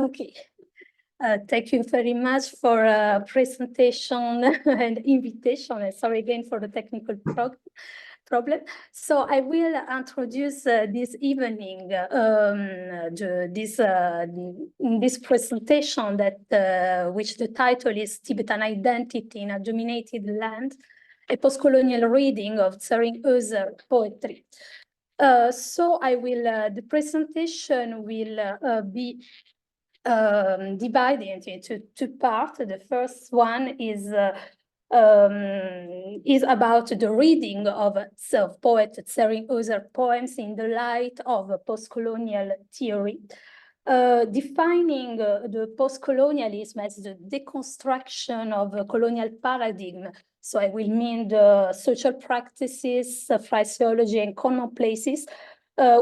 Okay. Thank you very much for presentation and invitation. And sorry again for the technical problem. So I will introduce this evening this presentation that which the title is Tibetan Identity in a Dominated Land, a post-colonial reading of Tsering Woeser poetry. So I will the presentation will be divided into two parts. The first one is about the reading of poet Tsering Woeser poems in the light of post-colonial theory, defining the post-colonialism as the deconstruction of a colonial paradigm. So I will mean the social practices, phraseology, and commonplaces. I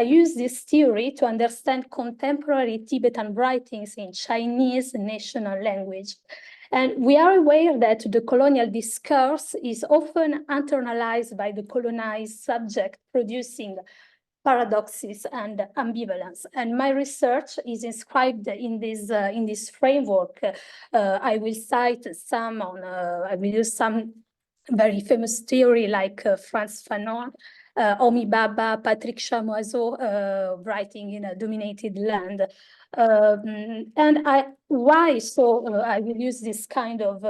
use this theory to understand contemporary Tibetan writings in Chinese national language. And we are aware that the colonial discourse is often internalized by the colonized subject, producing paradoxes and ambivalence. And my research is inscribed in this framework. I will cite some I will use some very famous theory like Frantz Fanon, Homi Bhabha, Patrick Chamoiseau, writing in a dominated land. Why? So I will use this kind of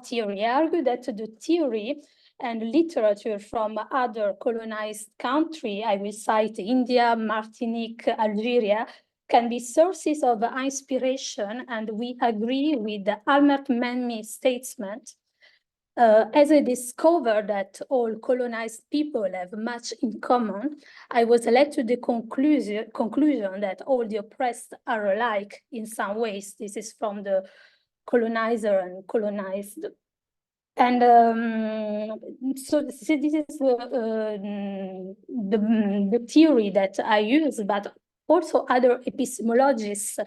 theory. I argue that the theory and literature from other colonized countries, I will cite India, Martinique, Algeria, can be sources of inspiration, and we agree with the Albert Memmi's statement. As I discovered that all colonized people have much in common, I was led to the conclusion that all the oppressed are alike in some ways. This is from the colonizer and colonized. And so this is the theory that I use, but also other epistemologists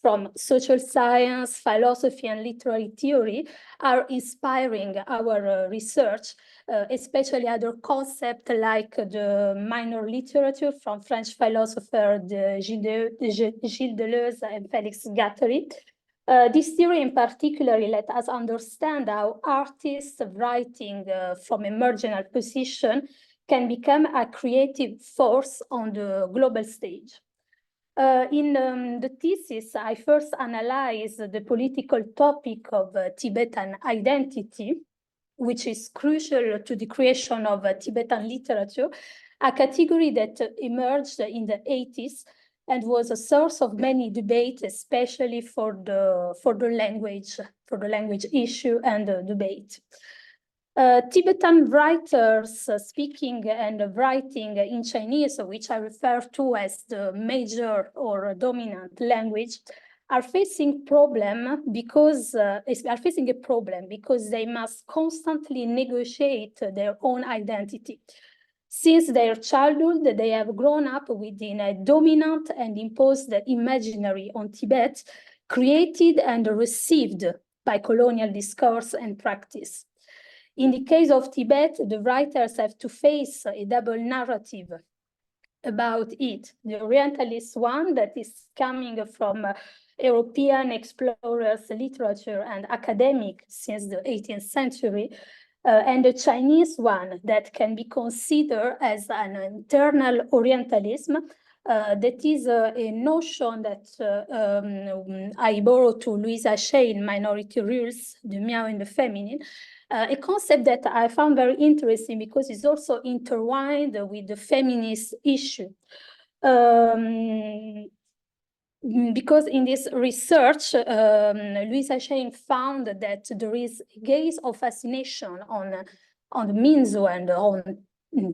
from social science, philosophy, and literary theory are inspiring our research, especially other concepts like the minor literature from French philosopher Gilles Deleuze and Félix Guattari. This theory in particular let us understand how artists writing from a marginal position can become a creative force on the global stage. In the thesis, I first analyzed the political topic of Tibetan identity, which is crucial to the creation of Tibetan literature, a category that emerged in the 80s and was a source of many debates, especially for the language issue and debate. Tibetan writers speaking and writing in Chinese, which I refer to as the major or dominant language, are facing a problem because they must constantly negotiate their own identity. Since their childhood, they have grown up within a dominant and imposed imaginary on Tibet, created and received by colonial discourse and practice. In the case of Tibet, the writers have to face a double narrative about it. The orientalist one that is coming from European explorers, literature, and academic since the 18th century, and the Chinese one that can be considered as an internal Orientalism. That is a notion that I borrow to Louisa Shea in Minority Rules, the Meow and the Feminine, a concept that I found very interesting because it's also intertwined with the feminist issue. Because in this research, Louisa Shea found that there is a gaze of fascination on the minzu and on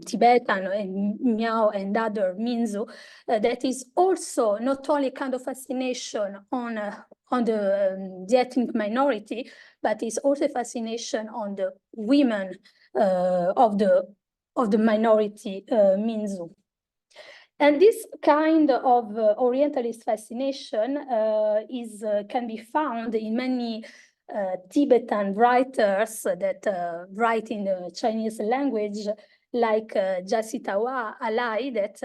Tibetan and Miao and other minzu that is also not only kind of fascination on the ethnic minority, but is also fascination on the women of the minority minzu. And this kind of Orientalist fascination can be found in many Tibetan writers that write in the Chinese language, like Jasitawa Alai, that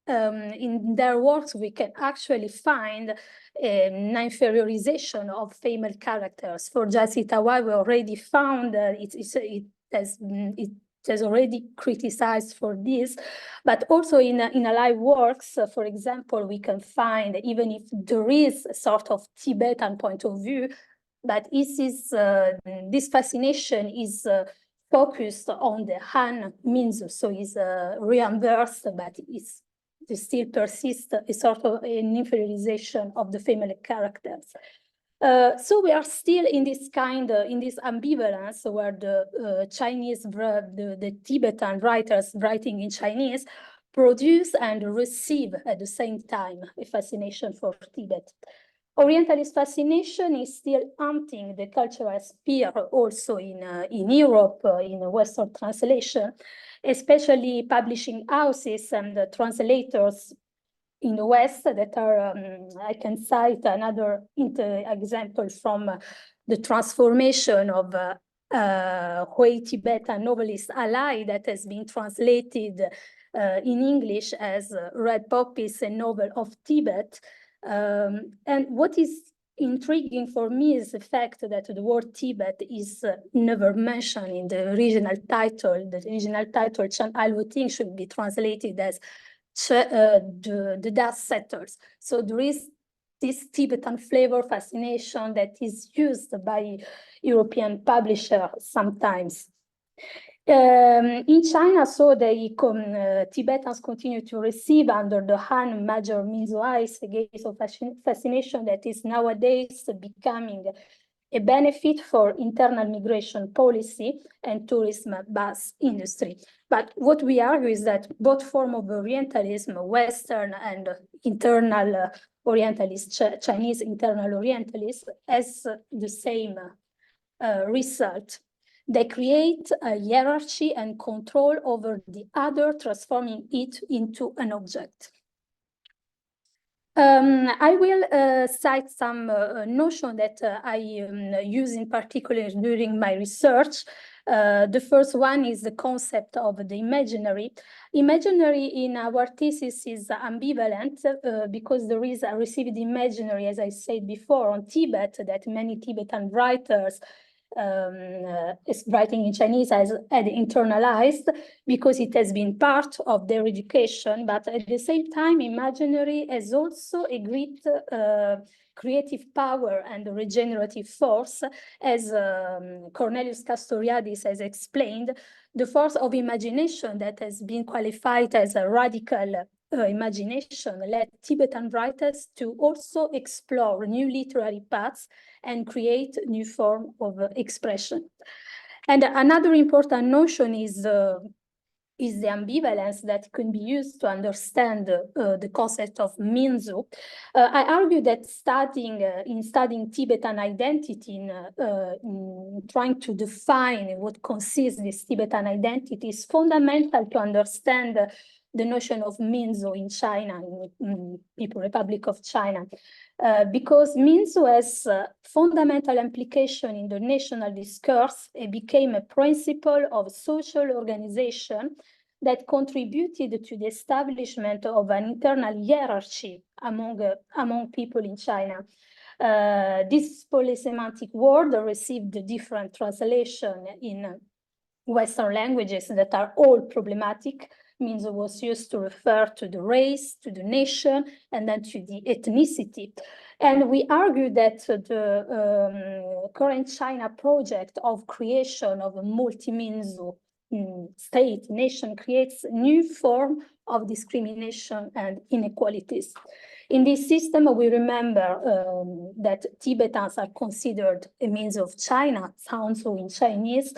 in their works, we can actually find an inferiorization of female characters. For Jasitawa, we already found that it has already criticized for this, but also in alive works, for example, we can find, even if there is a sort of Tibetan point of view, but this fascination is focused on the Han minzu, so it's reimbursed, but it still persists a sort of an inferiorization of the female characters. So we are still in this in this ambivalence where the the Tibetan writers writing in Chinese produce and receive at the same time a fascination for Tibet. Orientalist fascination is still haunting the cultural sphere also in Europe, in Western translation, especially publishing houses and translators in the West that are, I can cite another example from the transformation of Hui Tibetan novelist Alai that has been translated in English as Red Poppies, a novel of Tibet. And what is intriguing for me is the fact that the word Tibet is never mentioned in the original title. The original title, Chan Alwoting, should be translated as the dust setters. So there is this Tibetan flavor fascination that is used by European publishers sometimes. In China, so Tibetans continue to receive under the Han major Minzu eyes a gaze of fascination that is nowadays becoming a benefit for internal migration policy and tourism bus industry. But what we argue is that both forms of Orientalism, Western and internal Orientalist, Chinese internal Orientalist, has the same result. They create a hierarchy and control over the other, transforming it into an object. I will cite some notion that I use in particular during my research. The first one is the concept of the imaginary. Imaginary in our thesis is ambivalent because there is a received imaginary, as I said before, on Tibet that many Tibetan writers is writing in Chinese had internalized because it has been part of their education, but at the same time, imaginary has also a great creative power and regenerative force, as Cornelius Castoriadis has explained, the force of imagination that has been qualified as a radical imagination led Tibetan writers to also explore new literary paths and create new form of expression. And another important notion is the ambivalence that can be used to understand the concept of minzu. I argue that in studying Tibetan identity, in trying to define what consists this Tibetan identity is fundamental to understand the notion of minzu in China, in People's Republic of China, because minzu has fundamental implication in the national discourse. It became a principle of social organization that contributed to the establishment of an internal hierarchy among people in China. This polysemantic word received different translations in Western languages that are all problematic. Means it was used to refer to the race, to the nation, and then to the ethnicity. And we argue that the current China project of creation of a multi-minzu state, nation, creates a new form of discrimination and inequalities. In this system, we remember that Tibetans are considered a means of China, Sanzu in Chinese,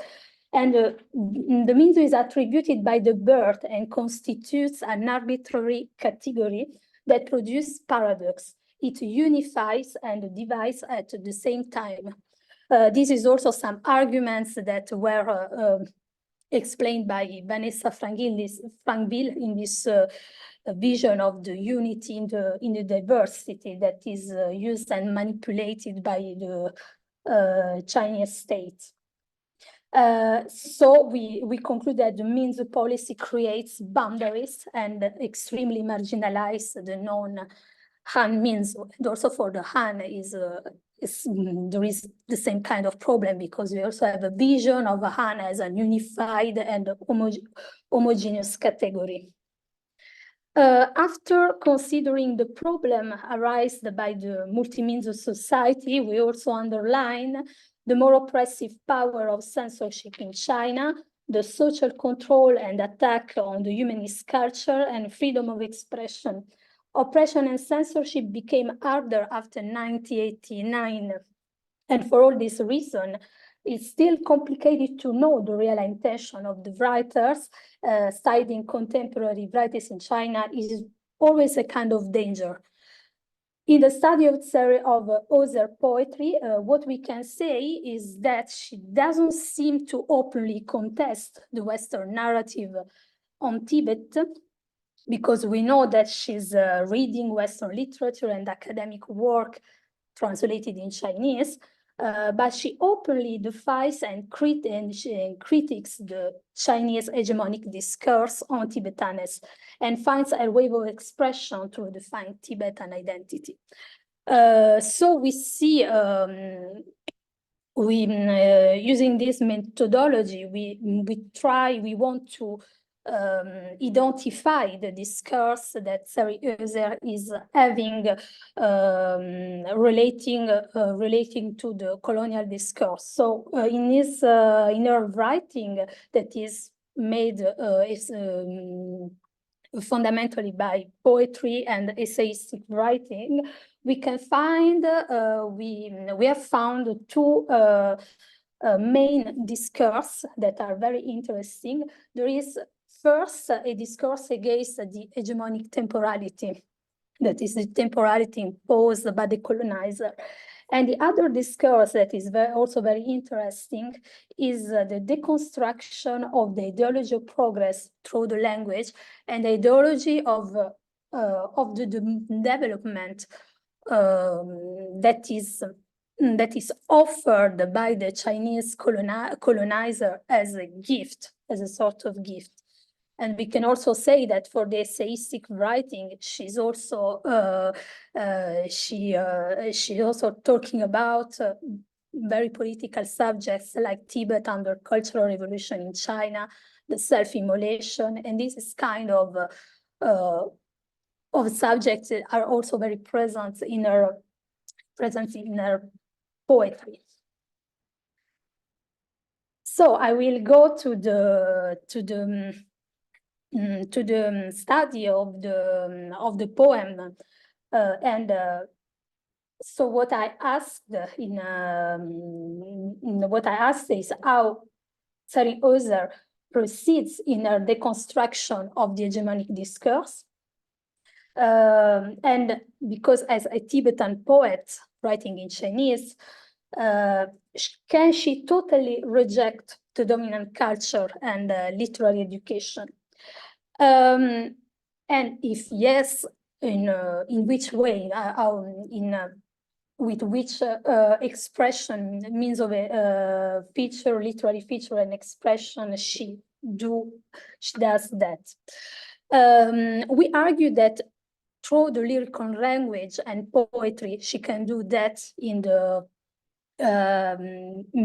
and the minzu is attributed by the birth and constitutes an arbitrary category that produces paradox. It unifies and divides at the same time. This is also some arguments that were explained by Vanessa Frankville in this vision of the unity in the diversity that is used and manipulated by the Chinese state. So we conclude that the minzu policy creates boundaries and extremely marginalize the non-Han minzu. And also for the Han there is the same kind of problem, because we also have a vision of a Han as an unified and homogeneous category. After considering the problem arised by the multi-minzu society, we also underline the more oppressive power of censorship in China, the social control and attack on the humanist culture and freedom of expression. Oppression and censorship became harder after 1989. And for all this reason, it's still complicated to know the real intention of the writers. Studying contemporary writers in China is always a kind of danger. In the study of Tsering Woeser poetry, what we can say is that she doesn't seem to openly contest the Western narrative on Tibet, because we know that she's reading Western literature and academic work translated in Chinese, but she openly defies and critiques the Chinese hegemonic discourse on Tibetanness and finds a way of expression to define Tibetan identity. So we see, using this methodology, we want to identify the discourse that Tsering Woeser is having relating to the colonial discourse. So in her writing that is made fundamentally by poetry and essayistic writing, we can find we have found two main discourse that are very interesting. There is first a discourse against the hegemonic temporality, that is the temporality imposed by the colonizer. And the other discourse that is also very interesting is the deconstruction of the ideology of progress through the language and the ideology of the development that is offered by the Chinese colonizer as a gift, as a sort of gift. And we can also say that for the essayistic writing, she's also talking about very political subjects like Tibet under Cultural Revolution in China, the self-immolation, and this is kind of subjects that are also very present in her poetry. So I will go to the study of the poem, and so what I asked is how Tsering Woeser proceeds in her deconstruction of the hegemonic discourse, and because as a Tibetan poet writing in Chinese, can she totally reject the dominant culture and literary education? And if yes, in which way? With which expression, means of a feature, literary feature, and expression she does that? We argue that through the lyrical language and poetry, she can do that in the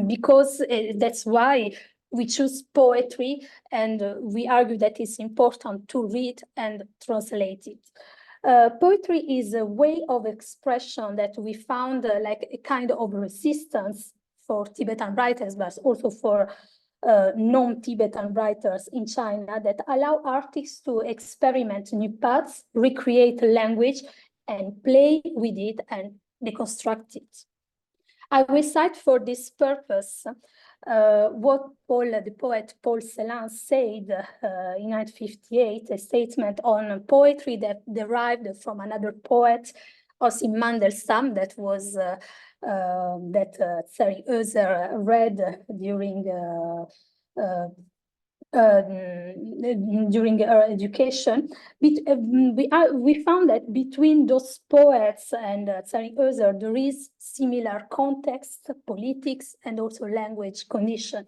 because that's why we choose poetry, and we argue that it's important to read and translate it. Poetry is a way of expression that we found like a kind of resistance for Tibetan writers, but also for non-Tibetan writers in China, that allow artists to experiment new paths, recreate language, and play with it and deconstruct it. I will cite for this purpose what the poet Paul Celan said in 1958, a statement on poetry that derived from another poet, Osim Mandelstam, that was Tsering Woeser read during during her education, we found that between those poets and Tsering Woeser, there is similar context, politics, and also language condition.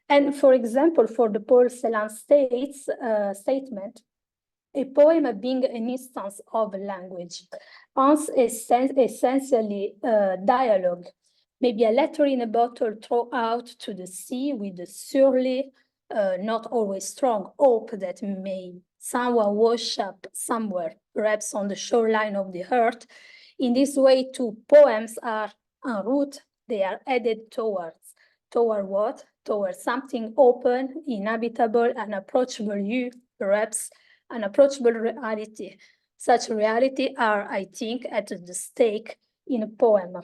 And for example, for the porcelain statement, a poem being an instance of language, hence essentially dialogue, maybe a letter in a bottle thrown out to the sea with a surely, not always strong hope that may someone wash up somewhere, perhaps on the shoreline of the earth. In this way, too, poems are en route. They are headed toward what? Towards something open, inhabitable, and approachable, you, perhaps an approachable reality. Such reality are, I think, at the stake in a poem.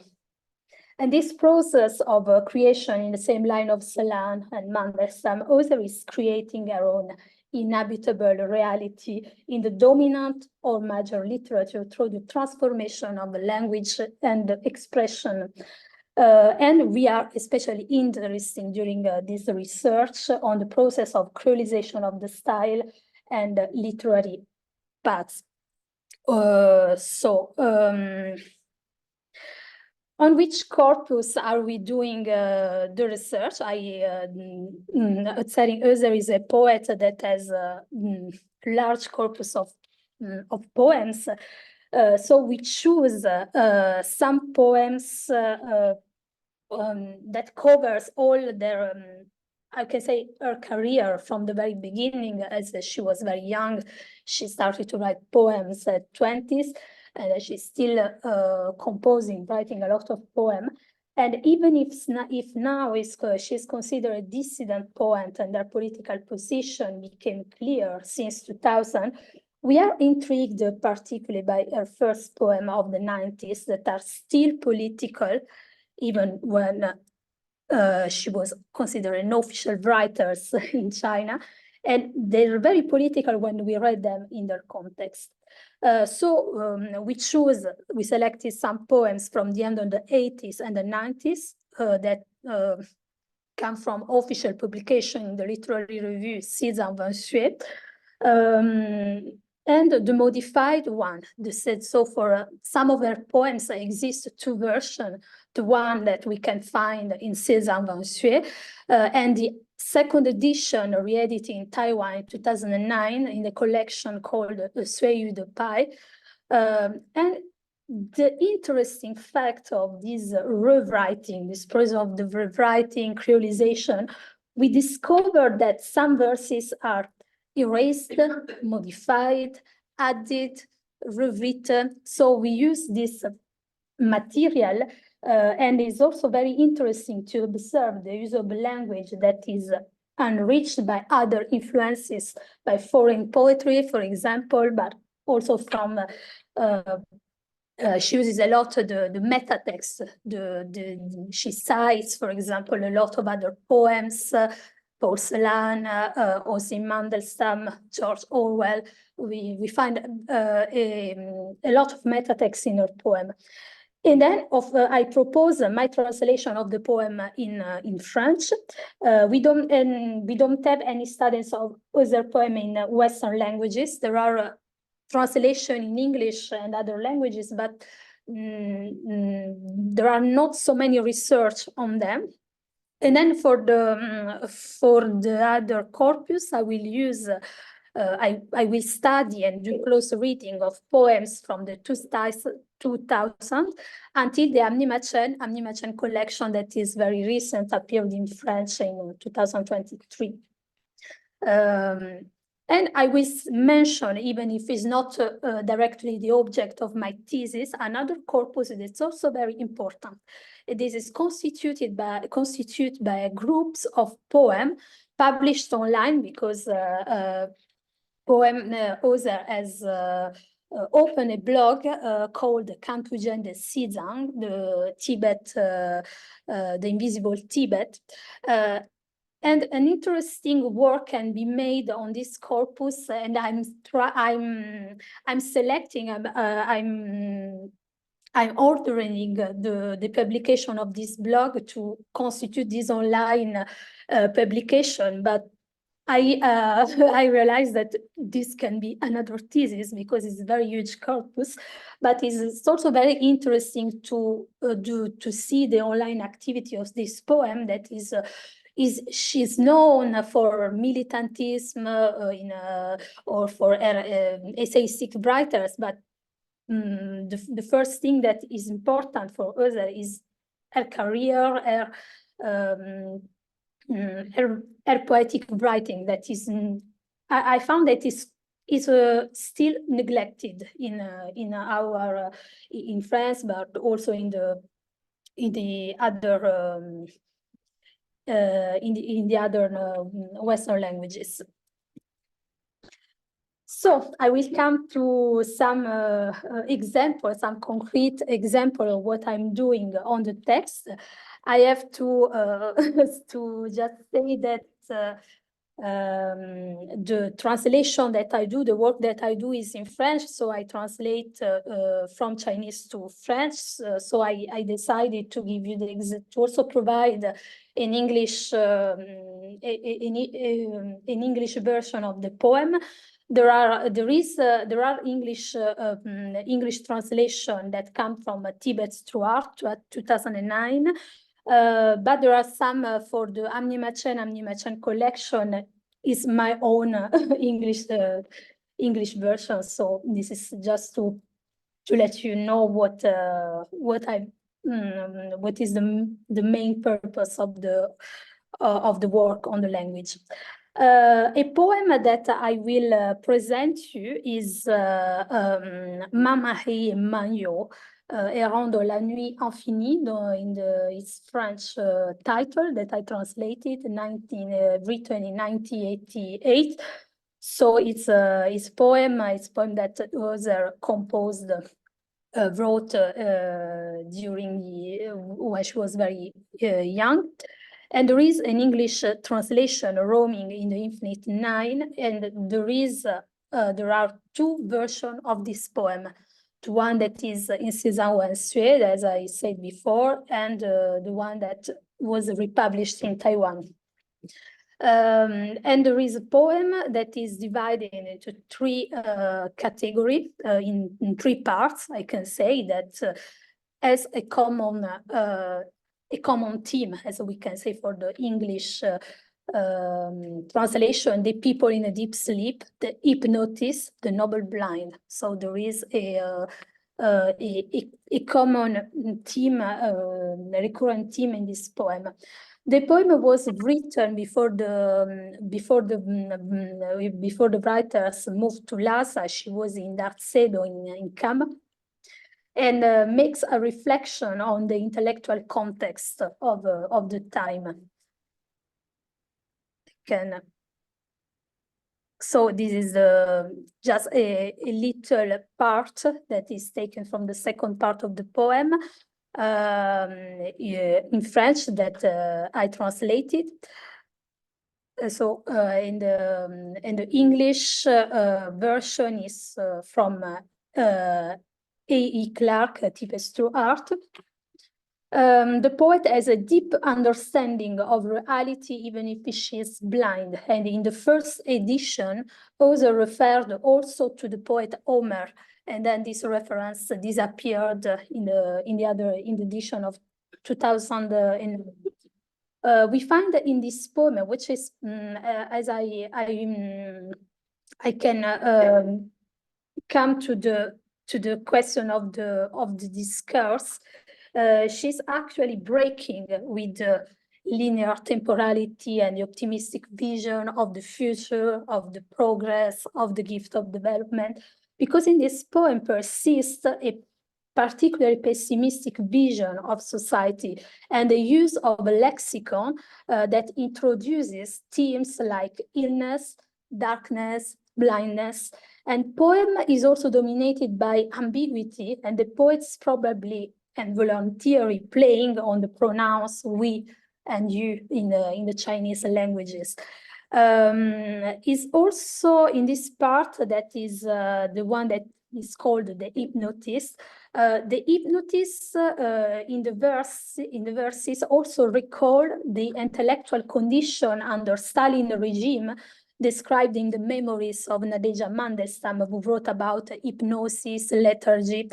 And this process of creation in the same line of Celan and Mandelstam also is creating our own inhabitable reality in the dominant or major literature through the transformation of the language and the expression. And we are especially interested during this research on the process of creolization of the style and literary paths. On which corpus are we doing the research? Tsering Woeser is a poet that has a large corpus of poems. So we choose some poems that covers all their, I can say, her career from the very beginning. As she was very young, she started to write poems at 20s, and she's still composing, writing a lot of poems. And even if now she's considered a dissident poet and her political position became clear since 2000, we are intrigued particularly by her first poem of the 90s that are still political, even when she was considered an official writer in China. And they're very political when we read them in their context. We selected some poems from the end of the 80s and the 90s that come from official publication in the literary review Tsering Woeser. And the modified one, so for some of her poems exist two versions, the one that we can find in Tsering Woeser, and the second edition re-edited in Taiwan in 2009 in the collection called Suiyu de Pai. And the interesting fact of this rewriting, this process of the rewriting, creolization, we discovered that some verses are erased, modified, added, rewritten. So we use this material, and it's also very interesting to observe the use of language that is enriched by other influences, by foreign poetry, for example, but also from she uses a lot of the meta text. She cites, for example, a lot of other poems, Porcelain, also Mandelstam, George Orwell. We find a lot of meta text in her poem. And then I propose my translation of the poem in French. We don't have any studies of other poem in Western languages. There are translation in English and other languages, but there are not so many research on them. And then for the other corpus, I will use. I will study and do close reading of poems from the 2000 until the Amnimachen collection that is very recent, appeared in French in 2023. And I will mention, even if it's not directly the object of my thesis, another corpus that's also very important. This is constituted by groups of poems published online, because Woeser has opened a blog called Kantujen de Xizang, the Tibet, the Invisible Tibet. And an interesting work can be made on this corpus, and I'm selecting. I'm ordering the publication of this blog to constitute this online publication. But I realized that this can be another thesis because it's a very huge corpus, but it's also very interesting to see the online activity of this poem that she's known for militantism or for essayistic writers, but the first thing that is important for us is her career, her poetic writing. That is, I found that is still neglected in our in France, but also in the other in the other Western languages. So I will come to some examples, some concrete example of what I'm doing on the text. I have to to just say that the translation that I do, the work that I do is in French, so I translate from Chinese to French. So I decided to give you to also provide an English an English version of the poem. There are English English translation that come from Tibet through art 2009. But there are some for the Amnimachen collection is my own English version. So this is just to let you know what is the main purpose of the work on the language. A poem that I will present you is Mamari et Magno, Errant dans la nuit infinie, in its French title that I translated, written in 1988. So it's a poem that Woeser composed, wrote during when she was very young. And there is an English translation, Roaming in the Infinite Nine, and there are two versions of this poem. The one that is in Tsering Woeser, as I said before, and the one that was republished in Taiwan. And there is a poem that is divided into three categories, in three parts. I can say that as a common theme, as we can say for the English translation, the people in a deep sleep, the hypnotist, the noble blind. So there is a common theme, a recurrent theme in this poem. The poem was written before the writers moved to Lhasa. She was in Darcedo in Kham, and makes a reflection on the intellectual context of the time. So this is just a little part that is taken from the second part of the poem in French that I translated. So in the English version is from A.E. Clarke, Tibet through art. The poet has a deep understanding of reality, even if she is blind. And in the first edition, Woeser referred also to the poet Homer, and then this reference disappeared in the edition of 2000. We find in this poem, which is as I can come to the question of the discourse. She's actually breaking with the linear temporality and the optimistic vision of the future, of the progress, of the gift of development, because in this poem persists a particularly pessimistic vision of society and the use of a lexicon that introduces themes like illness, darkness, blindness. And poem is also dominated by ambiguity, and the poets probably and voluntarily playing on the pronouns we and you in the Chinese languages. Is also in this part that is the one that is called the hypnotist. The hypnotists in the verses also recall the intellectual condition under Stalin regime described in the memories of Nadezhda Mandelstam, who wrote about hypnosis, lethargy.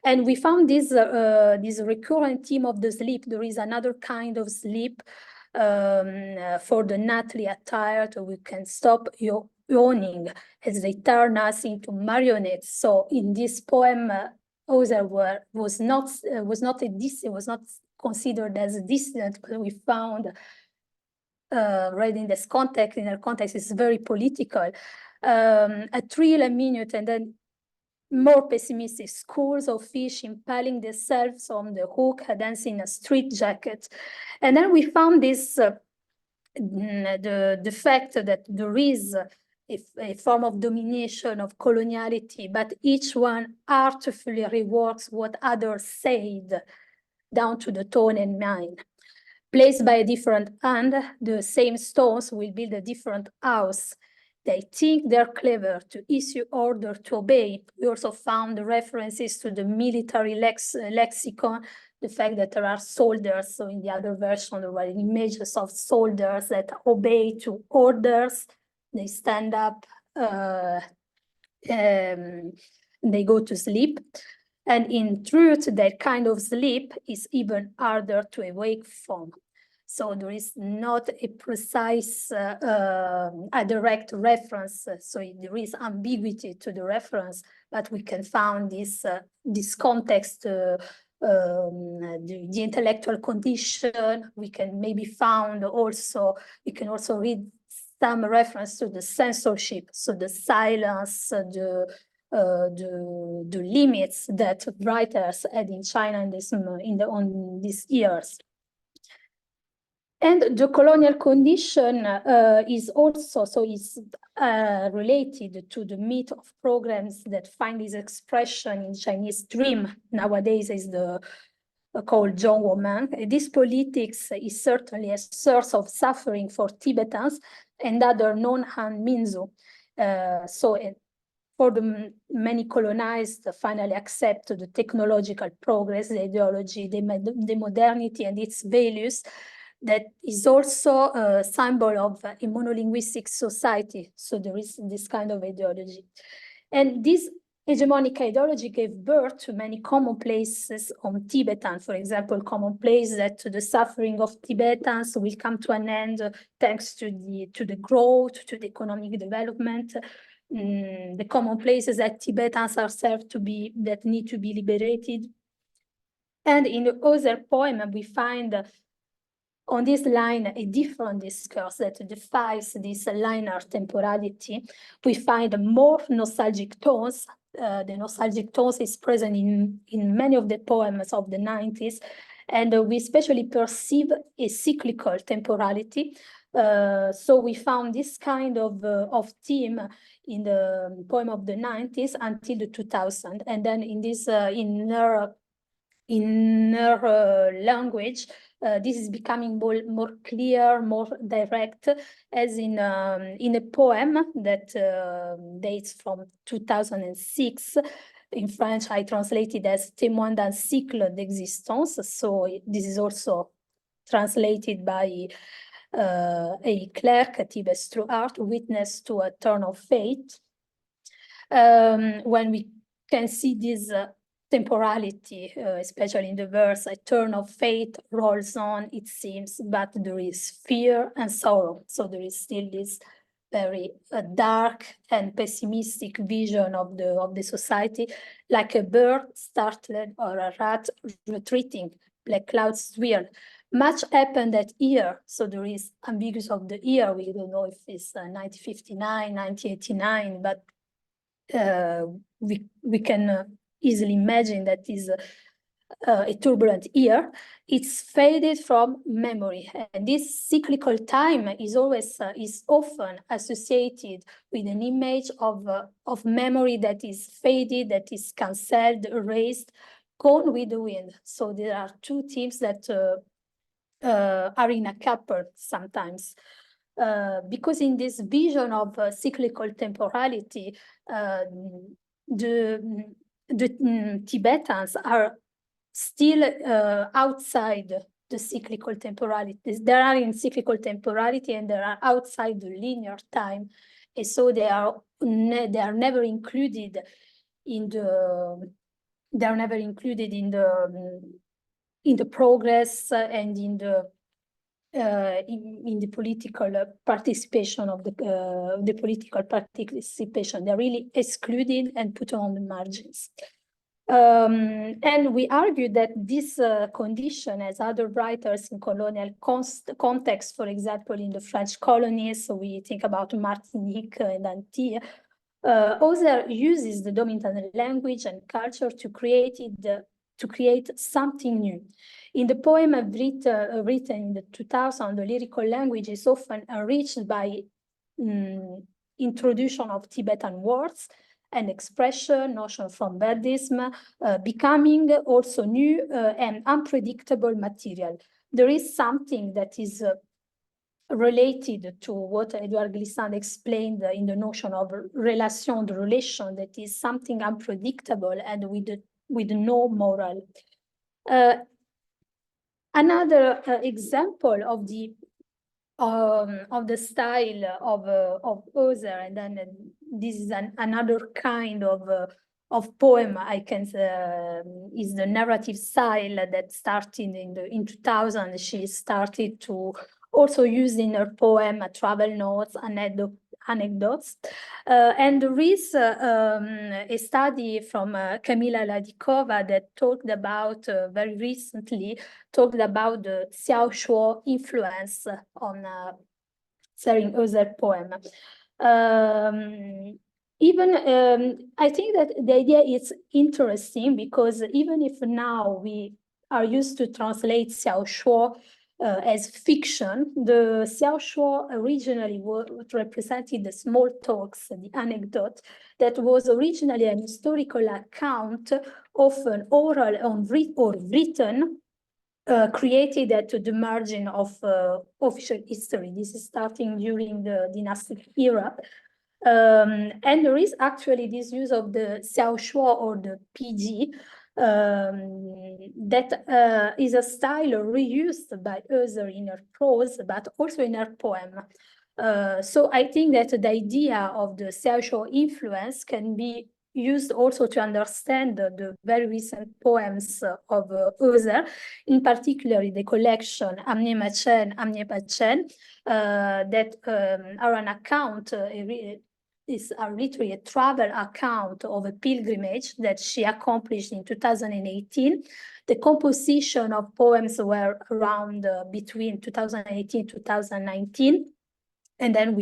And we found this recurrent theme of the sleep. There is another kind of sleep for the nightly attired. We can stop yawning as they turn us into marionettes. So in this poem, Woeser was not considered as a dissident, because we found read in this context, in her context, is very political. A thrill, a minute, and then more pessimistic, schools of fish impaling themselves on the hook, dancing a street jacket. And then we found this, the fact that there is a form of domination, of coloniality, but each one artfully reworks what others said down to the tone and mind. Placed by a different hand, the same stones will build a different house. They think they're clever to issue order to obey. We also found references to the military lexicon, the fact that there are soldiers. So in the other version, there were images of soldiers that obey to orders. They stand up, they go to sleep. And in truth, that kind of sleep is even harder to awake from. So there is not a precise, a direct reference. So there is ambiguity to the reference, but we can find this context, the intellectual condition. We can maybe find also, we can also read some reference to the censorship, so the silence, the limits that writers had in China on these years. And the colonial condition is also, related to the myth of programs that find its expression in Chinese dream. Nowadays is called Zhongwoman. This politics is certainly a source of suffering for Tibetans and other non-Han minzu. For the many colonized finally accept the technological progress, the ideology, the modernity and its values, that is also a symbol of a monolinguistic society. So there is this kind of ideology. And this hegemonic ideology gave birth to many commonplaces on Tibetan. For example, commonplace that the suffering of Tibetans will come to an end thanks to the growth, to the economic development. The commonplaces that Tibetans are served to be, that need to be liberated. And in the other poem, we find on this line a different discourse that defies this linear temporality. We find more nostalgic tones. The nostalgic tones is present in many of the poems of the 90s, and we especially perceive a cyclical temporality. So we found this kind of theme in the poem of the 90s until the 2000s, and then in this inner language, this is becoming more clear, more direct, as in a poem that dates from 2006. In French, I translated as témoin d'un cycle d'existence. So this is also translated by a clerk at Tibet through art, witness to a turn of fate. When we can see this temporality, especially in the verse, a turn of fate rolls on, it seems, but there is fear and sorrow. So there is still this very dark and pessimistic vision of the society, like a bird startled or a rat retreating, black clouds swirl. Much happened that year, so there is ambiguity of the year. We don't know if it's 1959, 1989, but we can easily imagine that is a turbulent year. It's faded from memory, and this cyclical time is always is often associated with an image of memory that is faded, that is cancelled, erased, gone with the wind. So there are two themes that are in a couple sometimes. Because in this vision of cyclical temporality, Tibetans are still outside the cyclical temporality. They are in cyclical temporality and they are outside the linear time, and so they are never included in the progress and in the political participation of the political participation. They're really excluded and put on the margins. And we argue that this condition, as other writers in colonial context, for example, in the French colonies, so we think about Martinique and Antilles, Woeser uses the dominant language and culture to create something new. In the poem written in the 2000, the lyrical language is often enriched by introduction of Tibetan words and expression, notion from Buddhism, becoming also new and unpredictable material. There is something that is related to what Edouard Glissant explained in the notion of relation, the relation that is something unpredictable and with no moral. Another example of the style of Woeser, and then this is another kind of poem I can is the narrative style that started in 2000. She started to also use in her poem travel notes, anecdotes. And there is a study from Kamila Ladikova that talked about, very recently, talked about the Xiao Shuo influence on Tsering Woeser poem. I think that the idea is interesting because even if now we are used to translate Xiao Shuo as fiction, the Xiao Shuo originally represented the small talks, the anecdote, that was originally an historical account, often oral or written, created at the margin of official history. This is starting during the dynastic era. And there is actually this use of the Xiao Shuo or the PG that is a style reused by Woeser in her prose, but also in her poem. So I think that the idea of the Xiao Shuo influence can be used also to understand the very recent poems of Woeser, in particular the collection Amne Machen, Amne Pachen, that are an account, are literally a travel account of a pilgrimage that she accomplished in 2018. The composition of poems were around between 2018 and 2019. And then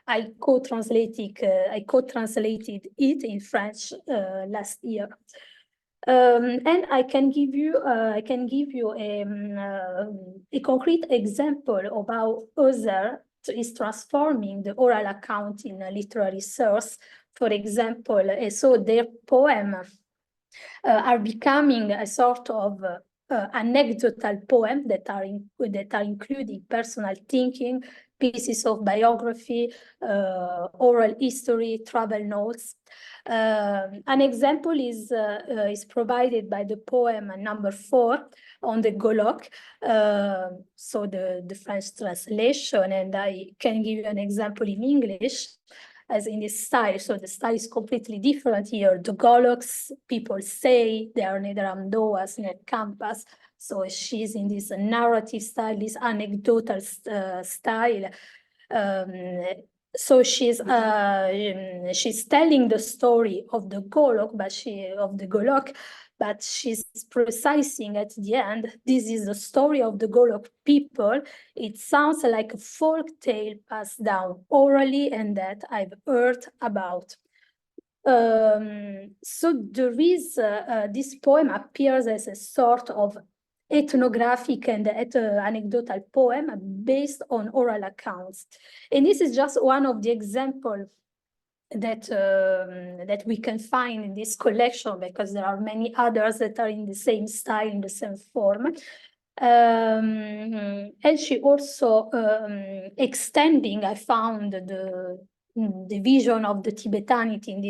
I co-translated it in French last year. And I can give you a concrete example of how Woeser is transforming the oral account in a literary source. For example, so their poems are becoming a sort of anecdotal poem that are including personal thinking, pieces of biography, oral history, travel notes. An example is provided by the poem number 4 on the Golok, so the French translation, and I can give you an example in English as in this style. So the style is completely different here. The Goloks, people say, they are neither Amdoas nor Kampas. So she's in this narrative style, this anecdotal style. So she's telling the story of the Golok, but she's precising at the end, this is the story of the Golok people. It sounds like a folk tale passed down orally and that I've heard about. So there is, this poem appears as a sort of ethnographic and anecdotal poem based on oral accounts. And this is just one of the examples that we can find in this collection, because there are many others that are in the same style, in the same form. And she also extending, I found the vision of the Tibetanity in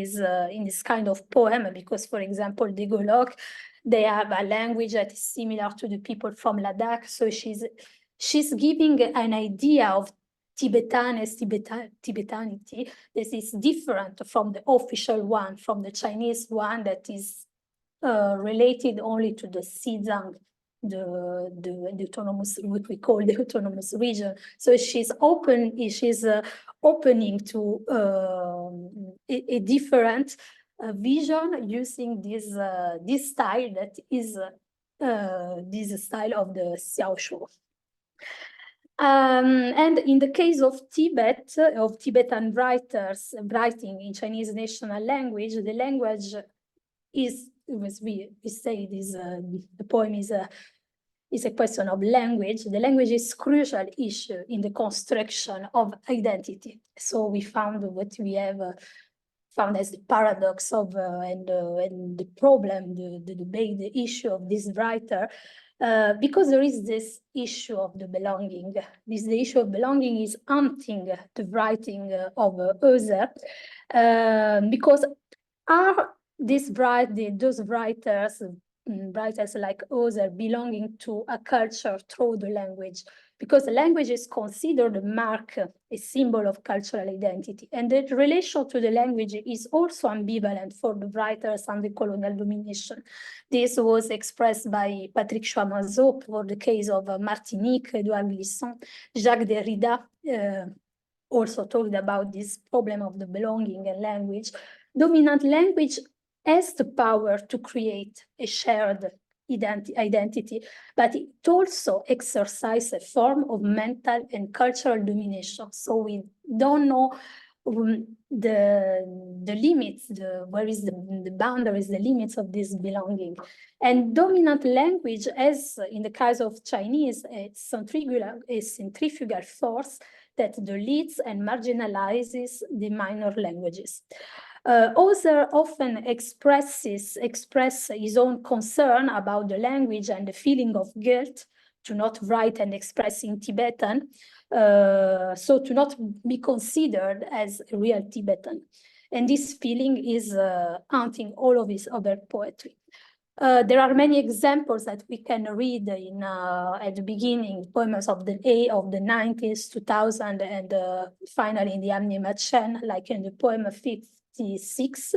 this kind of poem, because, for example, the Golok, they have a language that is similar to the people from Ladakh. So she's giving an idea of Tibetanity that is different from the official one, from the Chinese one that is related only to the Xizang, the autonomous, what we call the autonomous region. So she's opening to a different vision using this style that is this style of the Xiaoshu. And in the case of Tibet, of Tibetan writers writing in Chinese national language, the language is, as we say, the poem is a question of language. The language is a crucial issue in the construction of identity. So we found what we have found as the paradox of and the problem, the debate, the issue of this writer, because there is this issue of the belonging. The issue of belonging is haunting the writing of Woeser, because are those writers like Woeser belonging to a culture through the language? Because the language is considered a mark, a symbol of cultural identity. And the relation to the language is also ambivalent for the writers under colonial domination. This was expressed by Patrick Choiseul for the case of Martinique, Edouard Glissant. Jacques Derrida also talked about this problem of the belonging and language. Dominant language has the power to create a shared identity, but it also exercises a form of mental and cultural domination. So we don't know the limits, where is the boundaries, the limits of this belonging. And dominant language, as in the case of Chinese, a centrifugal force that deletes and marginalizes the minor languages. Woeser often express his own concern about the language and the feeling of guilt to not write and express in Tibetan, so to not be considered as a real Tibetan. And this feeling is haunting all of his other poetry. There are many examples that we can read in at the beginning, poems of the 90s, 2000, and finally in the Amnima Chen, like in the poem 56.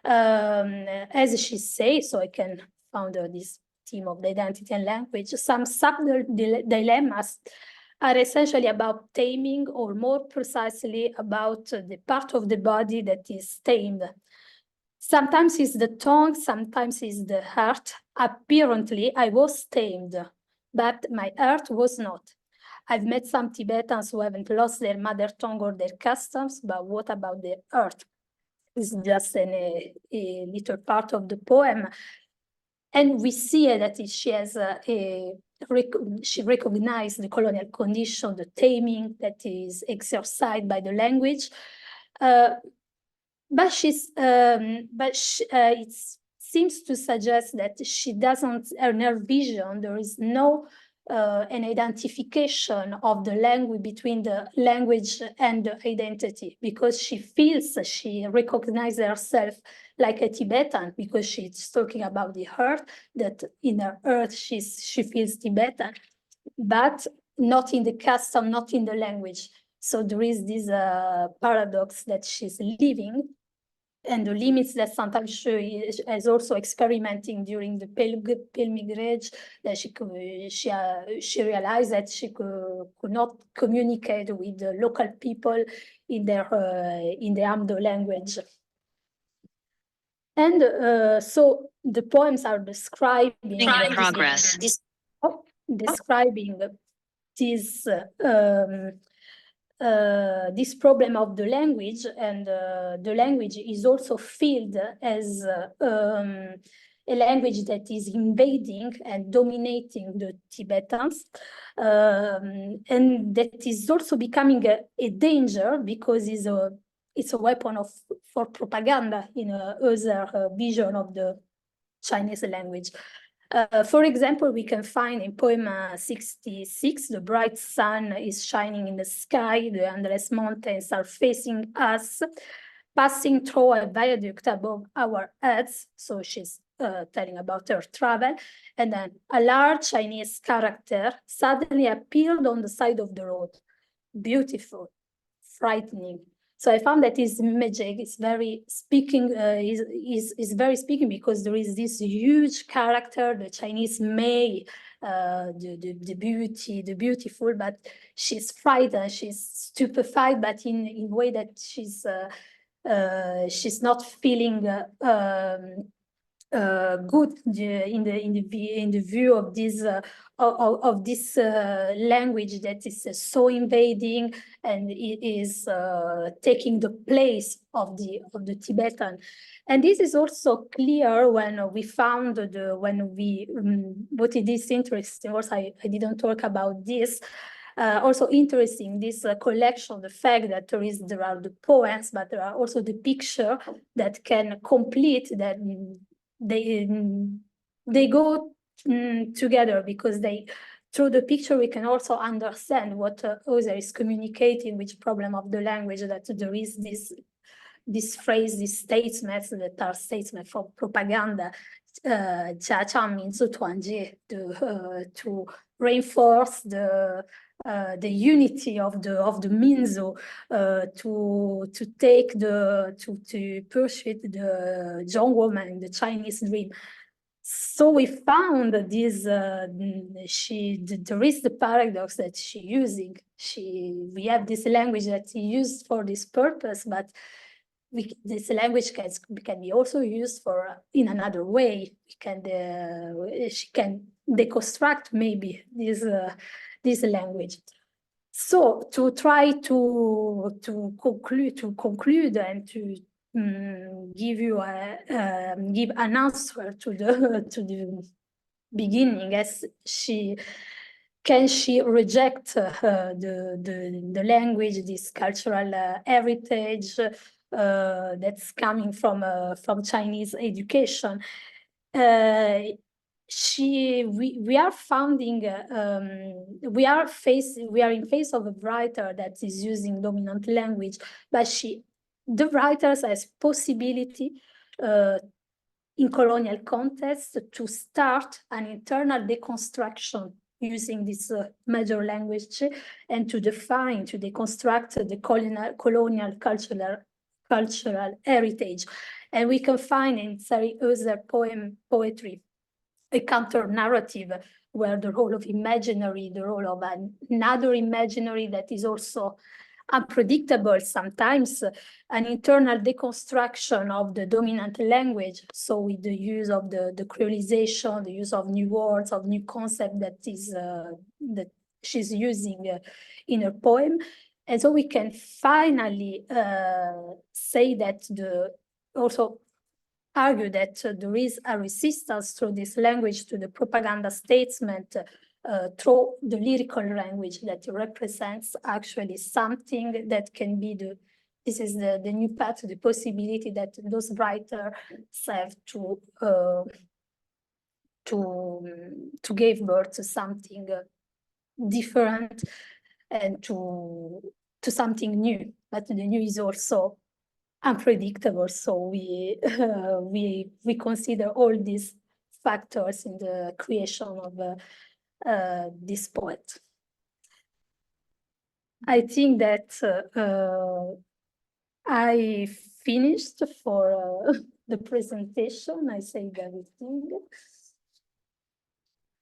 As she says, so I can found this theme of the identity and language, some subtle dilemmas are essentially about taming, or more precisely about the part of the body that is tamed. Sometimes it's the tongue, sometimes it's the heart. Apparently, I was tamed, but my heart was not. I've met some Tibetans who haven't lost their mother tongue or their customs, but what about their heart? It's just a little part of the poem. And we see that she has she recognized the colonial condition, the taming that is exercised by the language. But it seems to suggest that she doesn't, in her vision, there is no an identification of the language between the language and the identity, because she feels, she recognizes herself like a Tibetan, because she's talking about the heart, that in her earth she feels Tibetan, but not in the custom, not in the language. So there is this paradox that she's living, and the limits that sometimes she is also experimenting during the pilgrimage, that she realized that she could not communicate with the local people in their Amdo language. And so the poems are describing this problem of the language, and the language is also felt as a language that is invading and dominating the Tibetans, and that is also becoming a danger, because it's a weapon for propaganda in Woeser vision of the Chinese language. For example, we can find in poem 66, the bright sun is shining in the sky, the endless mountains are facing us, passing through a viaduct above our heads. So she's telling about her travel. And then a large Chinese character suddenly appeared on the side of the road. Beautiful, frightening. So I found that his magic is very speaking, is very speaking, because there is this huge character, the Chinese May, the beauty, the beautiful, but she's frightened, she's stupefied, but in a way that she's not feeling good in the view of this language that is so invading, and it is taking the place of the Tibetan. And this is also clear when we found what it is interesting. Also, I didn't talk about this. Also interesting, this collection, the fact that there are the poems, but there are also the picture that can complete that. They go together, because through the picture we can also understand what Woeser is communicating, which problem of the language, that there is this phrase, these statements that are statements for propaganda, minzu to reinforce the unity of the minzu, to pursue the young woman, the Chinese dream. So we found that there is the paradox that she's using. We have this language that is used for this purpose, but this language can be also used in another way. She can deconstruct maybe this language. So to try to conclude and to give an answer to the beginning, as can she reject the language, this cultural heritage that's coming from Chinese education? We are in face of a writer that is using dominant language, but the writers has possibility in colonial context to start an internal deconstruction using this major language, and to deconstruct the colonial cultural heritage. And we can find in Tsering Woeser poetry a counter narrative, where the role of imaginary, the role of another imaginary that is also unpredictable sometimes, an internal deconstruction of the dominant language. So with the use of the creolization, the use of new words, of new concept that she's using in her poem. And so we can finally say that also argue that there is a resistance through this language to the propaganda statement, through the lyrical language that represents actually something that can be this is the new path, the possibility that those writers have to give birth to something different, and to something new. But the new is also unpredictable. So we consider all these factors in the creation of this poet. I think that I finished for the presentation. I said everything.